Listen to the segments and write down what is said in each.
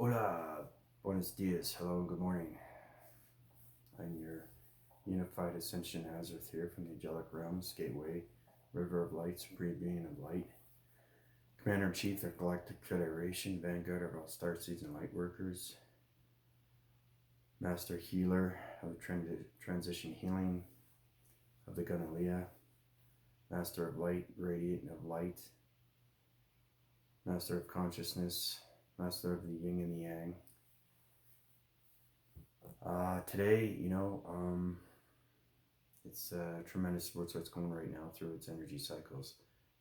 Hola, buenos dias, hello, good morning. I'm your unified ascension Azarth here from the angelic realms, gateway, river of light, supreme being of light, commander-in-chief of Galactic Federation, vanguard of all starseeds and light workers, master healer of transition healing of the Gunalia, master of light, radiant of light, master of consciousness, master of the yin and the yang. Today, it's tremendous what's going right now through its energy cycles.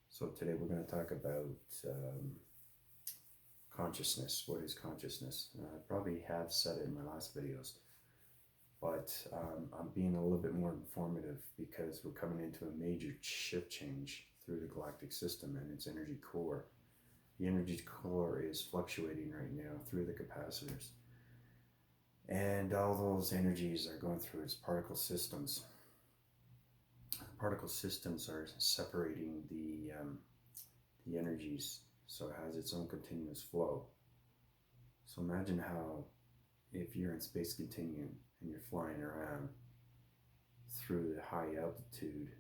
So today we're going to talk about consciousness. What is consciousness? I probably have said it in my last videos, but I'm being a little bit more informative because we're coming into a major shift change through the galactic system and its energy core. The energy core is fluctuating right now through the capacitors. And all those energies are going through its particle systems. Particle systems are separating the energies, so it has its own continuous flow. So imagine how, if you're in Space Continuum and you're flying around through the high altitude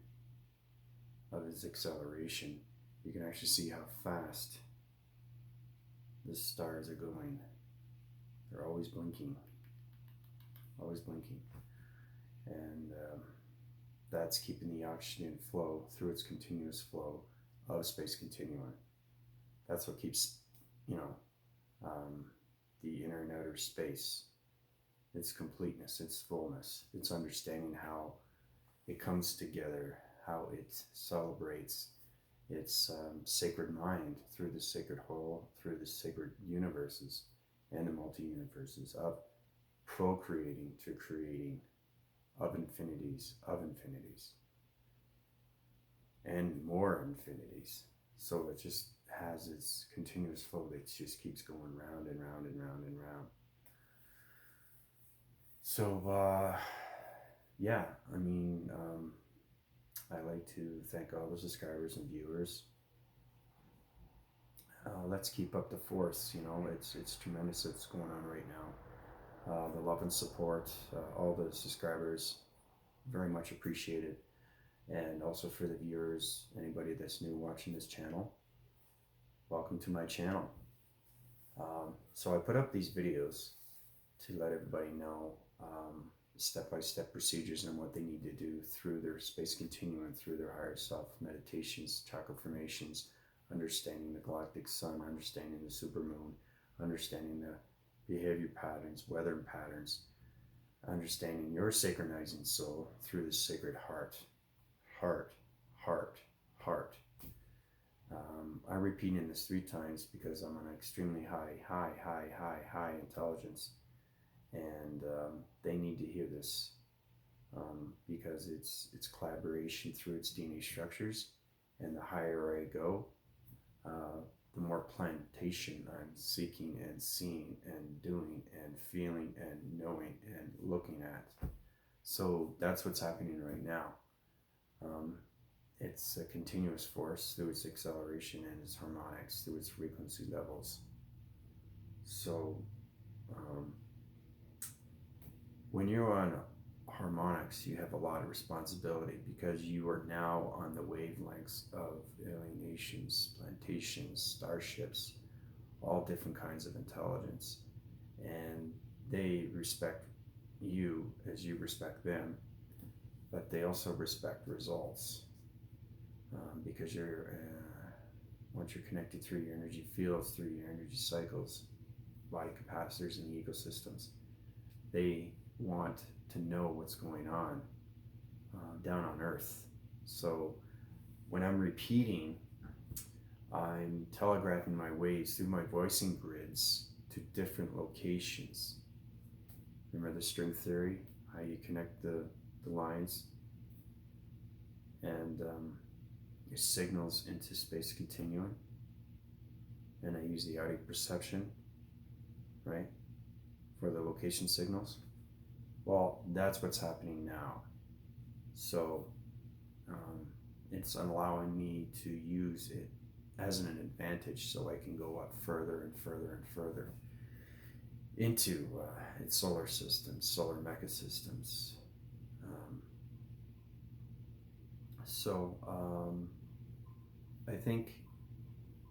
of its acceleration, you can actually see how fast the stars are going. They're always blinking. Always blinking, and that's keeping the oxygen flow through its continuous flow of Space Continuum. That's what keeps, the inner and outer space, its completeness, its fullness, its understanding how it comes together, how it celebrates its sacred mind through the sacred whole, through the sacred universes and the multi-universes of procreating to creating of infinities and more infinities. So it just has its continuous flow that just keeps going round and round and round and round. So I like to thank all the subscribers and viewers. Let's keep up the force. It's tremendous what's going on right now. The love and support, all the subscribers, very much appreciated. And also for the viewers, anybody that's new watching this channel, welcome to my channel. So I put up these videos to let everybody know step-by-step procedures and what they need to do through their Space Continuum, through their higher self, meditations, chakra formations, understanding the galactic sun, understanding the supermoon, understanding the behavior patterns, weather patterns, understanding your synchronizing soul through the sacred heart. I'm repeating this 3 times because I'm on extremely high intelligence, and they need to hear this because it's collaboration through its DNA structures, and the higher I go, the more plantation I'm seeking and seeing and doing and feeling and knowing and looking at. So that's what's happening right now. It's a continuous force through its acceleration and its harmonics, through its frequency levels. So when you're on harmonics, you have a lot of responsibility because you are now on the wavelengths of alien nations, plantations, starships, all different kinds of intelligence, and they respect you as you respect them, but they also respect results because you're once you're connected through your energy fields, through your energy cycles, body capacitors and the ecosystems, they want to know what's going on down on Earth. So when I'm repeating, I'm telegraphing my waves through my voicing grids to different locations. Remember the string theory, how you connect the lines and your signals into Space Continuum, and I use the audic perception, right, for the location signals. Well, that's what's happening now. So it's allowing me to use it as an advantage so I can go up further and further and further. into its solar systems, solar mecca systems. Um, so I think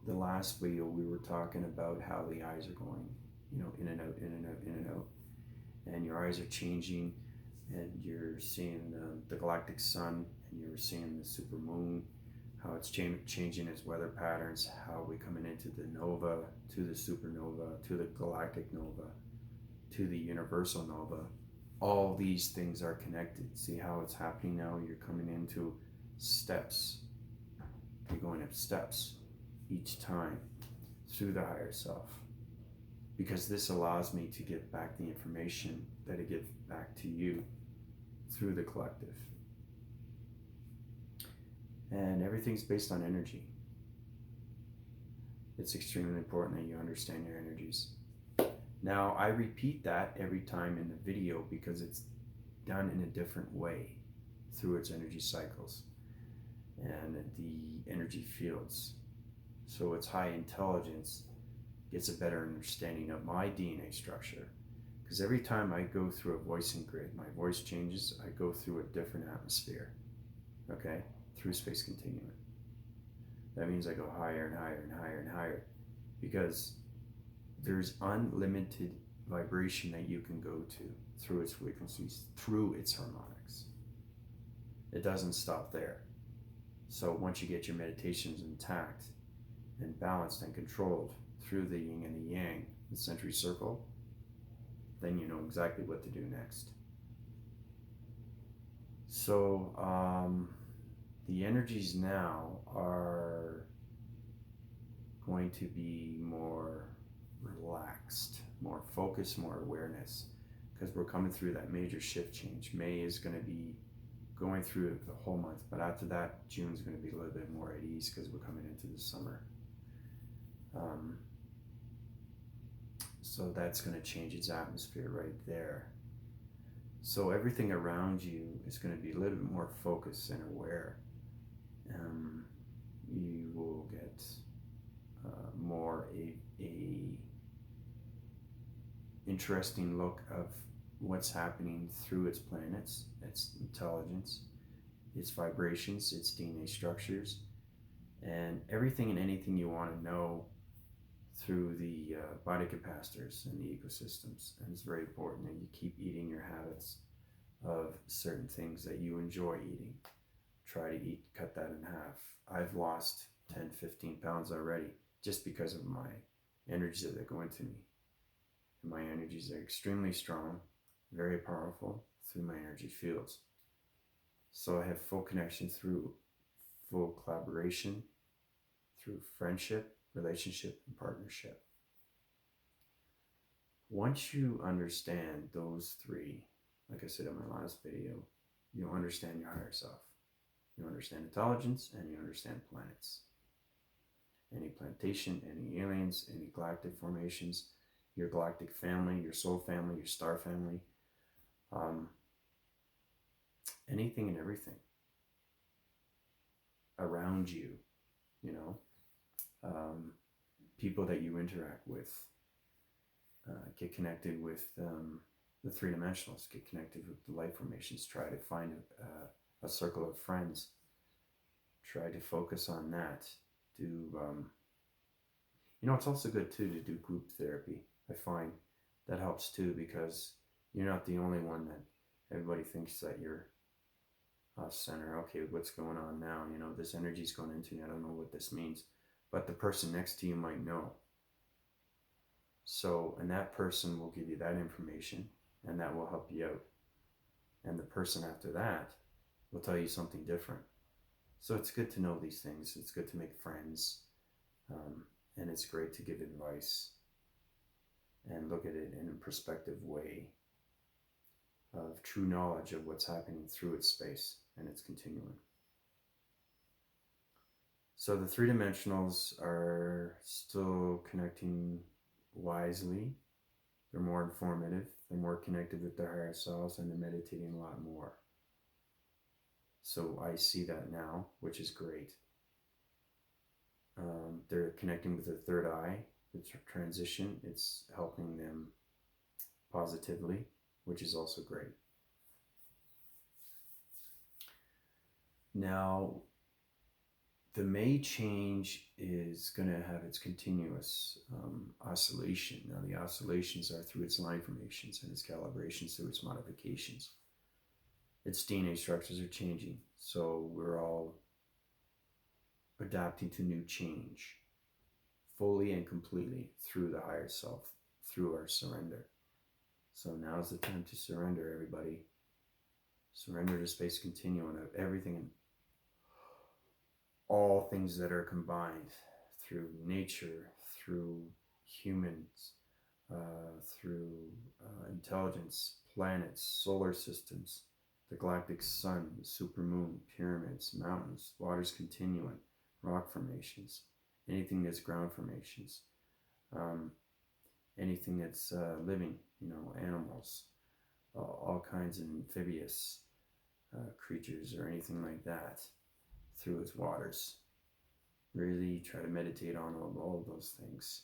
the last video we were talking about how the eyes are going, in and out, in and out, in and out, and your eyes are changing, and you're seeing the galactic sun, and you're seeing the super moon, how it's changing its weather patterns, how we're coming into the nova, to the supernova, to the galactic nova, to the universal nova. All these things are connected. See how it's happening now? You're coming into steps. You're going up steps each time through the higher self. Because this allows me to give back the information that I give back to you through the collective. And everything's based on energy. It's extremely important that you understand your energies. Now, I repeat that every time in the video because it's done in a different way through its energy cycles and the energy fields. So its high intelligence gets a better understanding of my DNA structure. Because every time I go through a voicing grid, my voice changes, I go through a different atmosphere, okay, through Space Continuum. That means I go higher and higher and higher and higher, because there's unlimited vibration that you can go to through its frequencies, through its harmonics. It doesn't stop there. So once you get your meditations intact and balanced and controlled through the yin and the yang, the century circle, then you know exactly what to do next. So the energies now are going to be more relaxed, more focus, more awareness, because we're coming through that major shift change. May is going to be going through the whole month, but after that, June's going to be a little bit more at ease because we're coming into the summer. So that's going to change its atmosphere right there. So everything around you is going to be a little bit more focused and aware. You will get more a interesting look of what's happening through its planets, its intelligence, its vibrations, its DNA structures, and everything and anything you want to know through the body capacitors and the ecosystems. And it's very important that you keep eating your habits of certain things that you enjoy eating. Try to cut that in half. I've lost 10, 15 pounds already just because of my energies that go into me. And my energies are extremely strong, very powerful through my energy fields. So I have full connection through full collaboration, through friendship, relationship, and partnership. Once you understand those three, like I said in my last video, you'll understand your higher self. You understand intelligence, and you understand planets. Any plantation, any aliens, any galactic formations, your galactic family, your soul family, your star family, anything and everything around you, people that you interact with, get connected with the three-dimensionals, get connected with the light formations, try to find a circle of friends, try to focus on that. It's also good too to do group therapy. I find that helps too, because you're not the only one that everybody thinks that you're off center. Okay, what's going on now? This energy's going into me. I don't know what this means. But the person next to you might know. So, and that person will give you that information, and that will help you out. And the person after that will tell you something different. So it's good to know these things. It's good to make friends. And it's great to give advice and look at it in a perspective way of true knowledge of what's happening through its space and its continuum. So the three-dimensionals are still connecting wisely. They're more informative. They're more connected with their higher selves, and they're meditating a lot more. So I see that now, which is great. They're connecting with their third eye. It's a transition. It's helping them positively, which is also great. Now, the May change is going to have its continuous oscillation. Now, the oscillations are through its line formations and its calibrations through its modifications. Its DNA structures are changing, so we're all adapting to new change fully and completely through the higher self, through our surrender. So now's the time to surrender, everybody. Surrender to Space Continuum of everything and all things that are combined through nature, through humans, through intelligence, planets, solar systems, the galactic sun, the supermoon, pyramids, mountains, waters continuum, rock formations, anything that's ground formations, anything that's living, animals, all kinds of amphibious creatures or anything like that through its waters. Really try to meditate on all of those things.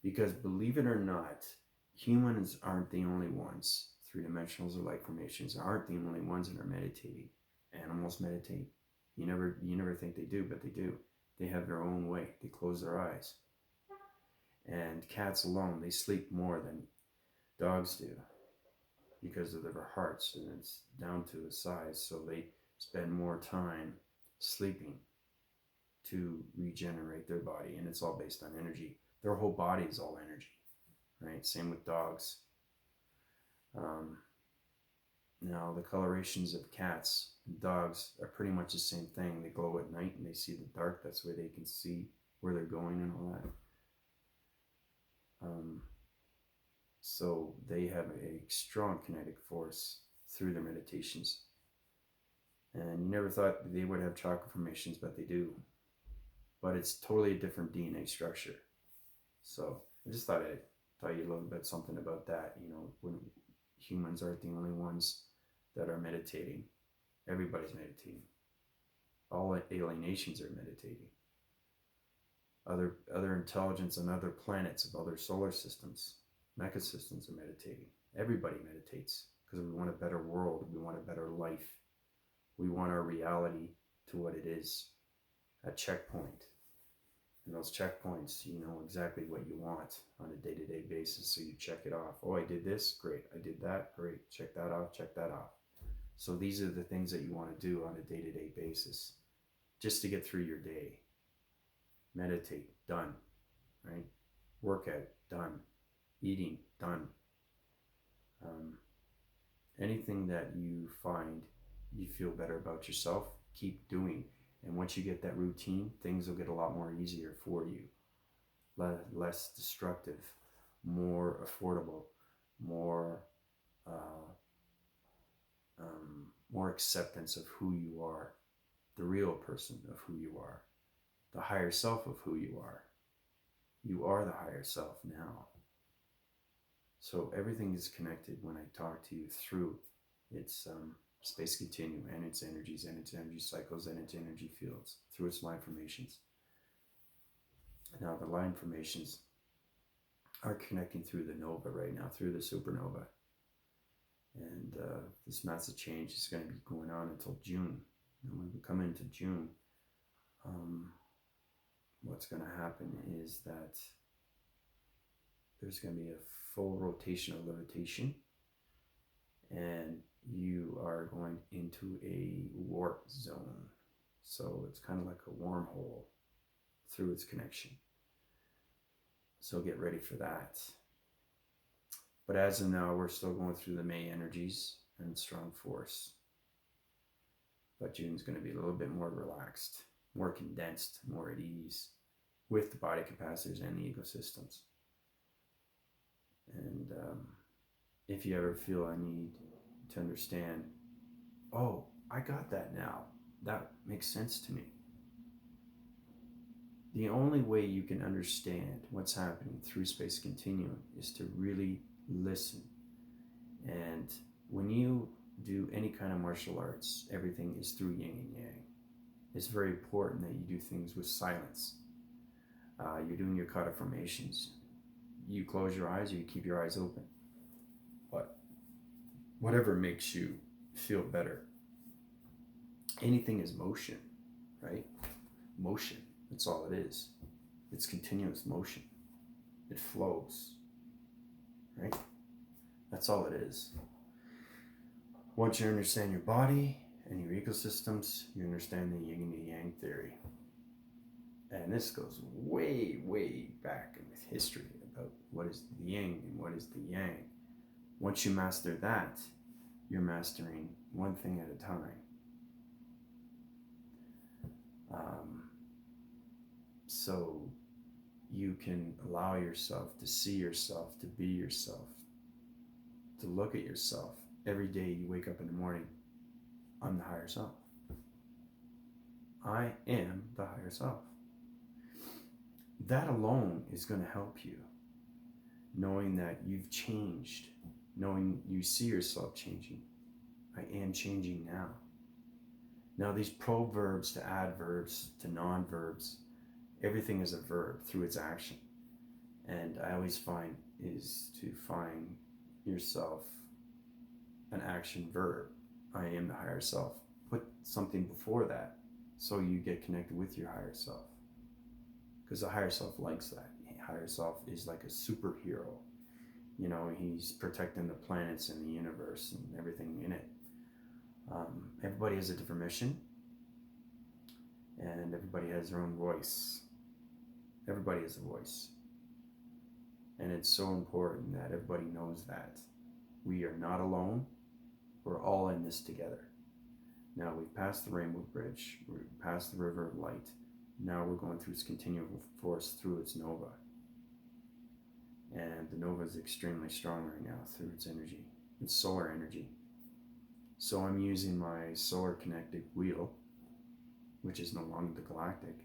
Because believe it or not, humans aren't the only ones. Three-dimensionals or light formations aren't the only ones that are meditating. Animals meditate. You never think they do, but they do. They have their own way. They close their eyes. And cats alone, they sleep more than dogs do because of their hearts, and it's down to a size, so they spend more time sleeping to regenerate their body, and it's all based on energy. Their whole body is all energy, right? Same with dogs. Now, the colorations of cats and dogs are pretty much the same thing. They glow at night and they see the dark. That's where they can see where they're going and all that. So they have a strong kinetic force through their meditations. And you never thought they would have chakra formations, but they do. But it's totally a different DNA structure. So I just thought I'd tell you a little bit something about that. When humans aren't the only ones that are meditating. Everybody's meditating. All alien nations are meditating. Other intelligence on other planets of other solar systems, mecca systems are meditating. Everybody meditates because we want a better world. We want a better life. We want our reality to what it is, a checkpoint. And those checkpoints, you know exactly what you want on a day-to-day basis, so you check it off. Oh, I did this, great. I did that, great. Check that off, check that off. So these are the things that you want to do on a day-to-day basis, just to get through your day. Meditate, done, right? Workout, done. Eating, done. Anything that you find you feel better about yourself, keep doing. And once you get that routine, things will get a lot more easier for you. Less destructive, more affordable, more acceptance of who you are, the real person of who you are, the higher self of who you are. You are the higher self now. So everything is connected when I talk to you through its Space Continuum and its energies and its energy cycles and its energy fields through its line formations. Now the line formations are connecting through the nova right now, through the supernova. And this massive change is going to be going on until June. And when we come into June, what's going to happen is that there's going to be a full rotational levitation, and you are going into a warp zone. So it's kind of like a wormhole through its connection. So get ready for that. But as of now, we're still going through the May energies and strong force. But June's going to be a little bit more relaxed, more condensed, more at ease with the body capacitors and the ecosystems. And if you ever feel a need to understand, oh, I got that now, that makes sense to me. The only way you can understand what's happening through Space Continuum is to really listen. And when you do any kind of martial arts, everything is through yin and yang. It's very important that you do things with silence. You're doing your kata formations. You close your eyes or you keep your eyes open. But whatever makes you feel better. Anything is motion, right? Motion. That's all it is. It's continuous motion. It flows, right? That's all it is. Once you understand your body and your ecosystems, you understand the yin and the yang theory. And this goes way, way back with history about what is the yin and what is the yang. Once you master that, you're mastering one thing at a time. So you can allow yourself to see yourself, to be yourself, to look at yourself. Every day you wake up in the morning, I'm the higher self. I am the higher self. That alone is going to help you, knowing that you've changed, knowing you see yourself changing. I am changing now. Now these proverbs to adverbs to non-verbs, everything is a verb through its action. And I always find is to find yourself an action verb. I am the higher self. Put something before that so you get connected with your higher self. Because the higher self likes that. The higher self is like a superhero. You know, he's protecting the planets and the universe and everything in it. Everybody has a different mission. And everybody has their own voice. Everybody has a voice. And it's so important that everybody knows that. We are not alone. We're all in this together. Now we've passed the Rainbow Bridge. We've passed the River of Light. Now we're going through its continual force through its nova. And the nova is extremely strong right now through its energy. It's solar energy. So I'm using my solar connected wheel, which is no longer the Galactic.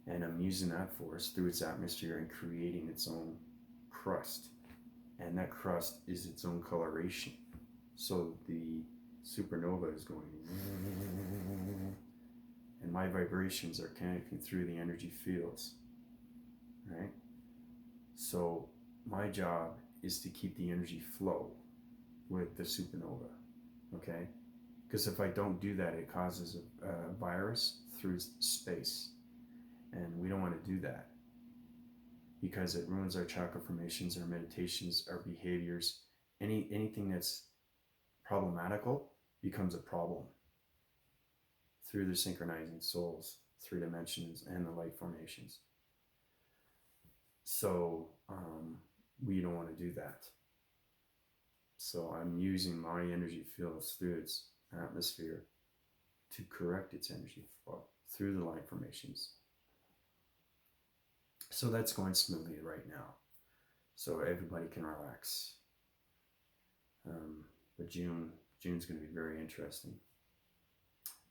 And I'm using that force through its atmosphere and creating its own crust. And that crust is its own coloration. So the supernova is going, and my vibrations are connecting through the energy fields, right? So my job is to keep the energy flow with the supernova, okay? Because if I don't do that, it causes a virus through space. And we don't want to do that because it ruins our chakra formations, our meditations, our behaviors. Anything that's problematical becomes a problem through the synchronizing souls, 3 dimensions, and the light formations. So we don't want to do that. So I'm using my energy fields through its atmosphere to correct its energy flow through the light formations. So that's going smoothly right now. So everybody can relax. But June's going to be very interesting.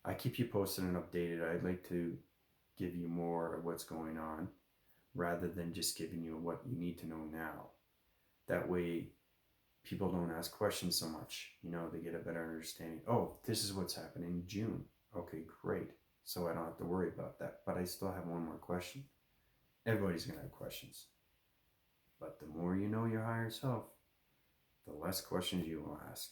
I keep you posted and updated. I'd like to give you more of what's going on rather than just giving you what you need to know now. That way people don't ask questions so much. You know, they get a better understanding. Oh, this is what's happening in June. Okay, great. So I don't have to worry about that. But I still have one more question. Everybody's going to have questions. But the more you know your higher self, the less questions you will ask.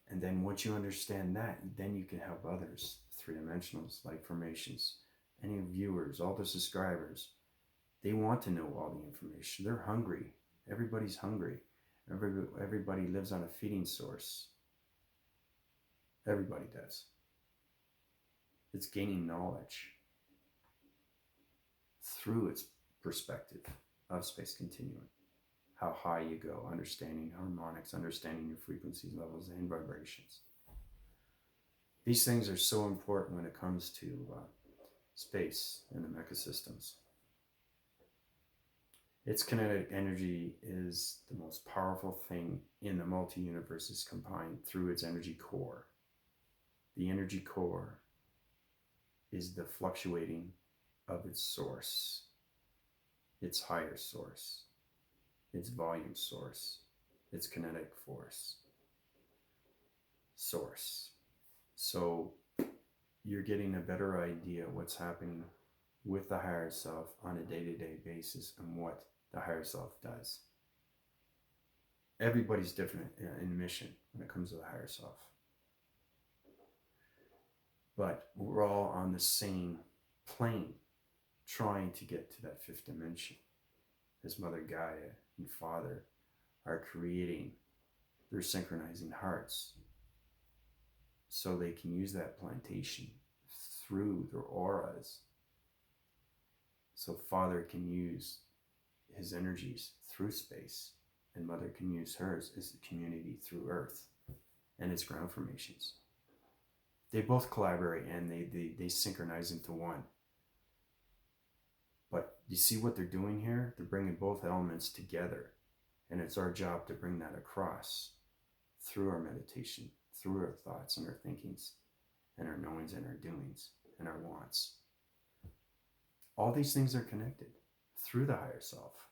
And then once you understand that, then you can help others. 3-dimensionals, light formations, any viewers, all the subscribers. They want to know all the information. They're hungry. Everybody's hungry. Everybody lives on a feeding source. Everybody does. It's gaining knowledge through its perspective of Space Continuum. How high you go, understanding harmonics, understanding your frequency levels and vibrations. These things are so important when it comes to space and the mecca systems. Its kinetic energy is the most powerful thing in the multi-universes combined through its energy core. The energy core is the fluctuating of its source, its higher source, its volume source, its kinetic force source. So you're getting a better idea what's happening with the higher self on a day-to-day basis and what the higher self does. Everybody's different in mission when it comes to the higher self. But we're all on the same plane trying to get to that fifth dimension. As Mother Gaia and Father are creating, they're synchronizing hearts so they can use that plantation through their auras. So Father can use his energies through space, and Mother can use hers as the community through Earth and its ground formations. They both collaborate and they synchronize into one. But you see what they're doing here? They're bringing both elements together. And it's our job to bring that across through our meditation, through our thoughts and our thinkings, and our knowings and our doings and our wants. All these things are connected through the higher self.